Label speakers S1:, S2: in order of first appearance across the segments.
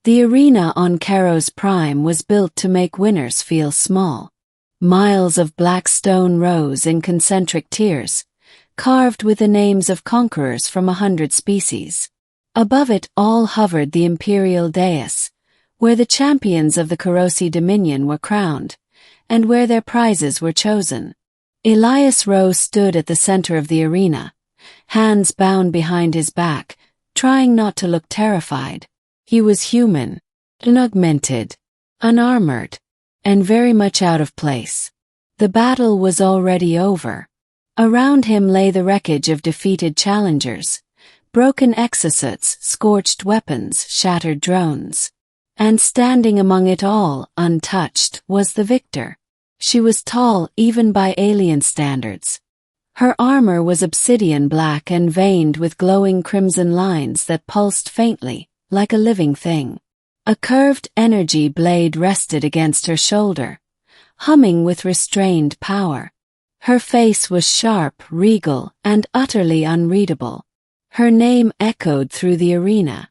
S1: The arena on Karos Prime was built to make winners feel small. Miles of black stone rose in concentric tiers, carved with the names of conquerors from 100 species. Above it all hovered the imperial dais, where the champions of the Karosi Dominion were crowned, and where their prizes were chosen. Elias Rowe stood at the center of the arena, hands bound behind his back, trying not to look terrified. He was human, unaugmented, unarmored, and very much out of place. The battle was already over. Around him lay the wreckage of defeated challengers, broken exosuits, scorched weapons, shattered drones. And standing among it all, untouched, was the victor. She was tall even by alien standards. Her armor was obsidian black and veined with glowing crimson lines that pulsed faintly, like a living thing. A curved energy blade rested against her shoulder, humming with restrained power. Her face was sharp, regal, and utterly unreadable. Her name echoed through the arena.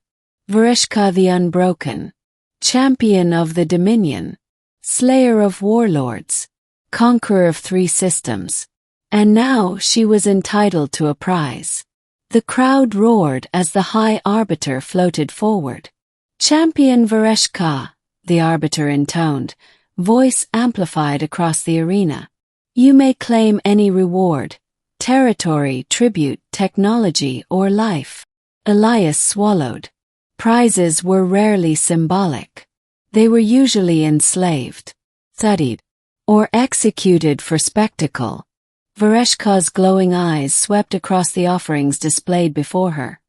S1: Vareshka the Unbroken, champion of the Dominion, slayer of warlords, conqueror of 3 systems. And now she was entitled to a prize. The crowd roared as the High Arbiter floated forward. Champion Vareshka, the Arbiter intoned, voice amplified across the arena. You may claim any reward, territory, tribute, technology, or life. Elias swallowed. Prizes were rarely symbolic. They were usually enslaved, studied, or executed for spectacle. Vareshka's glowing eyes swept across the offerings displayed before her.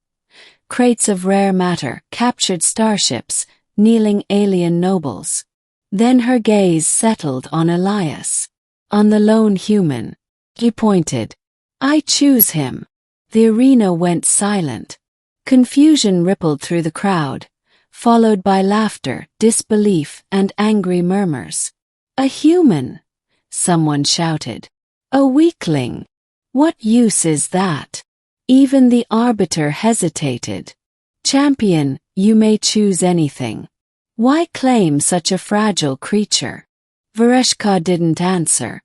S1: Crates of rare matter, captured starships, kneeling alien nobles. Then her gaze settled on Elias, on the lone human. She pointed. I choose him. The arena went silent. Confusion rippled through the crowd, followed by laughter, disbelief, and angry murmurs. A human, someone shouted. A weakling. What use is that? Even the Arbiter hesitated. Champion, you may choose anything. Why claim such a fragile creature? Vareshka didn't answer.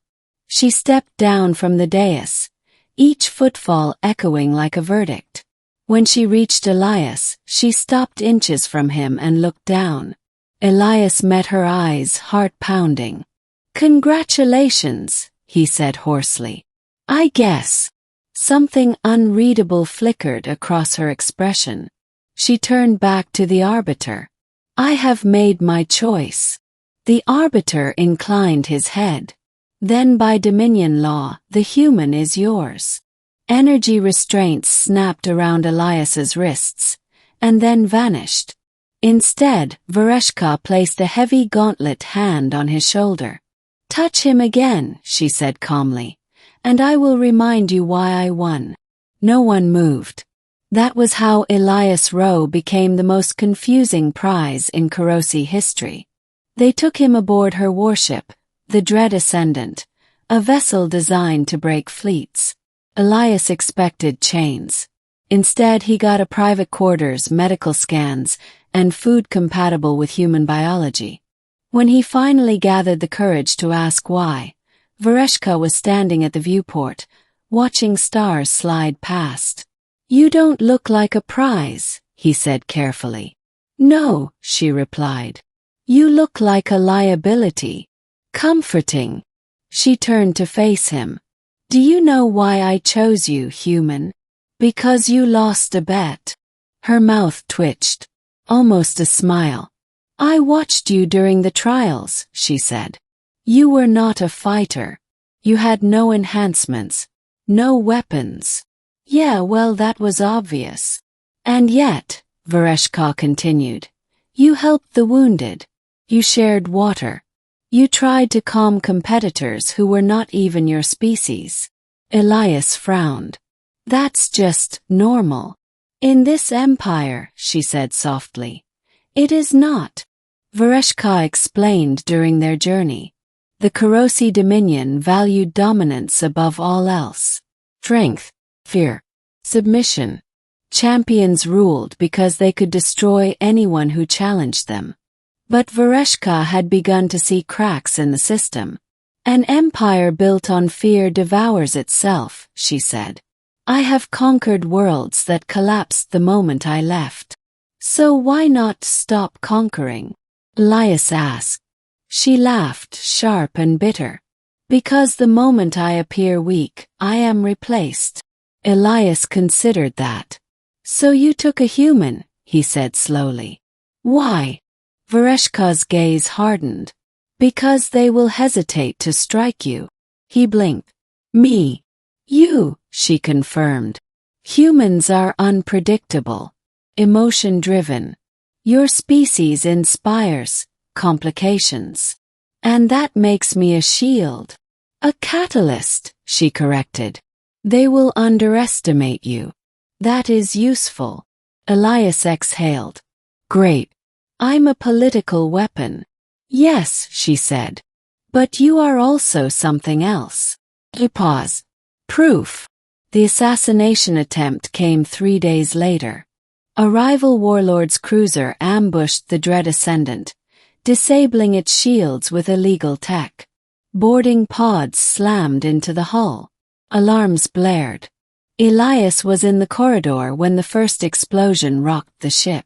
S1: She stepped down from the dais, each footfall echoing like a verdict. When she reached Elias, she stopped inches from him and looked down. Elias met her eyes, heart pounding. Congratulations, he said hoarsely. I guess. Something unreadable flickered across her expression. She turned back to the Arbiter. I have made my choice. The Arbiter inclined his head. Then by Dominion law, the human is yours. Energy restraints snapped around Elias's wrists, and then vanished. Instead, Vareshka placed a heavy gauntlet hand on his shoulder. Touch him again, she said calmly, and I will remind you why I won. No one moved. That was how Elias Rowe became the most confusing prize in Karosi history. They took him aboard her warship, the Dread Ascendant, a vessel designed to break fleets. Elias expected chains. Instead, he got a private quarters, medical scans, and food compatible with human biology. When he finally gathered the courage to ask why, Vareshka was standing at the viewport, watching stars slide past. You don't look like a prize, he said carefully. No, she replied. You look like a liability. Comforting. She turned to face him. Do you know why I chose you, human? Because you lost a bet. Her mouth twitched. Almost a smile. I watched you during the trials, she said. You were not a fighter. You had no enhancements. No weapons. Yeah, well, that was obvious. And yet, Vareshka continued, you helped the wounded. You shared water. You tried to calm competitors who were not even your species. Elias frowned. That's just normal. In this empire, she said softly. It is not. Vareshka explained during their journey. The Karosi Dominion valued dominance above all else. Strength, fear, submission. Champions ruled because they could destroy anyone who challenged them. But Vereshka had begun to see cracks in the system. An empire built on fear devours itself, she said. I have conquered worlds that collapsed the moment I left. So why not stop conquering? Elias asked. She laughed, sharp and bitter. Because the moment I appear weak, I am replaced. Elias considered that. So you took a human, he said slowly. Why? Vereshka's gaze hardened. Because they will hesitate to strike you. He blinked. Me. You, she confirmed. Humans are unpredictable. Emotion-driven. Your species inspires complications. And that makes me a shield. A catalyst, she corrected. They will underestimate you. That is useful. Elias exhaled. Great. I'm a political weapon. Yes, she said. But you are also something else. He paused. Proof. The assassination attempt came 3 days later. A rival warlord's cruiser ambushed the Dread Ascendant, disabling its shields with illegal tech. Boarding pods slammed into the hull. Alarms blared. Elias was in the corridor when the first explosion rocked the ship.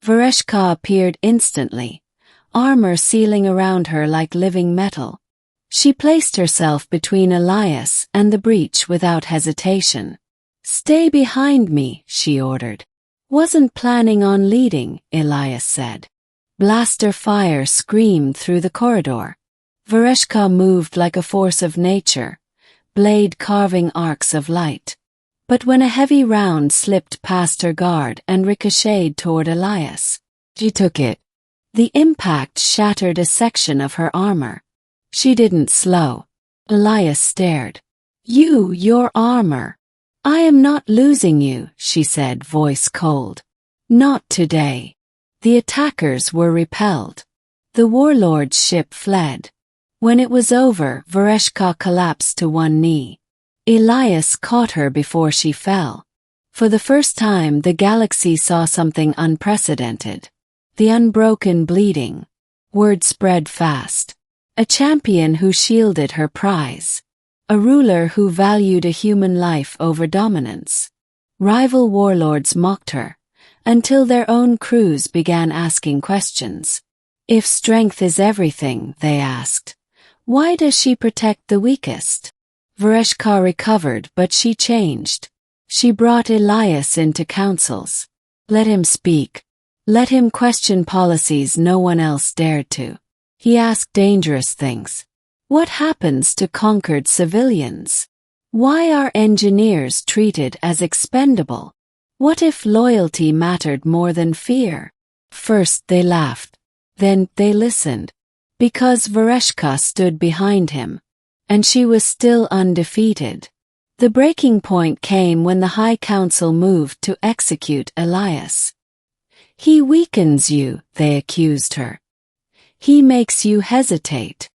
S1: Vereshka appeared instantly, armor sealing around her like living metal. She placed herself between Elias and the breach without hesitation. Stay behind me, she ordered. Wasn't planning on leading, Elias said. Blaster fire screamed through the corridor. Vereshka moved like a force of nature, blade carving arcs of light. But when a heavy round slipped past her guard and ricocheted toward Elias, she took it. The impact shattered a section of her armor. She didn't slow. Elias stared. Your armor. I am not losing you, she said, voice cold. Not today. The attackers were repelled. The warlord's ship fled. When it was over, Vereshka collapsed to one knee. Elias caught her before she fell. For the first time, the galaxy saw something unprecedented. The unbroken bleeding. Word spread fast. A champion who shielded her prize. A ruler who valued a human life over dominance. Rival warlords mocked her, until their own crews began asking questions. If strength is everything, they asked, why does she protect the weakest? Vereshka recovered, but she changed. She brought Elias into councils. Let him speak. Let him question policies no one else dared to. He asked dangerous things. What happens to conquered civilians? Why are engineers treated as expendable? What if loyalty mattered more than fear? First they laughed. Then they listened. Because Vereshka stood behind him. And she was still undefeated. The breaking point came when the High Council moved to execute Elias. He weakens you, they accused her. He makes you hesitate.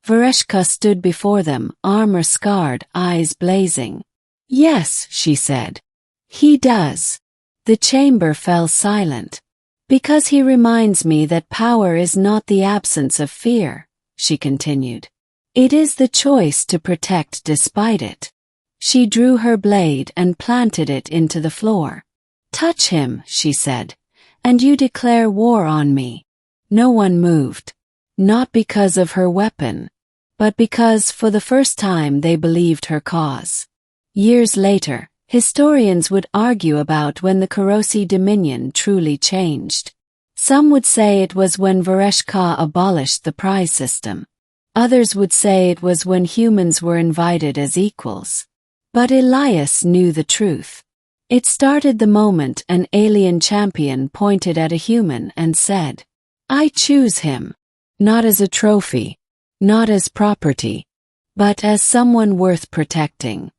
S1: Vereshka stood before them, armor scarred, eyes blazing. Yes, she said. He does. The chamber fell silent. Because he reminds me that power is not the absence of fear, she continued. It is the choice to protect despite it. She drew her blade and planted it into the floor. Touch him, she said, and you declare war on me. No one moved. Not because of her weapon, but because for the first time they believed her cause. Years later, historians would argue about when the Korosi Dominion truly changed. Some would say it was when Vereshka abolished the prize system. Others would say it was when humans were invited as equals. But Elias knew the truth. It started the moment an alien champion pointed at a human and said, I choose him. Not as a trophy, not as property, but as someone worth protecting.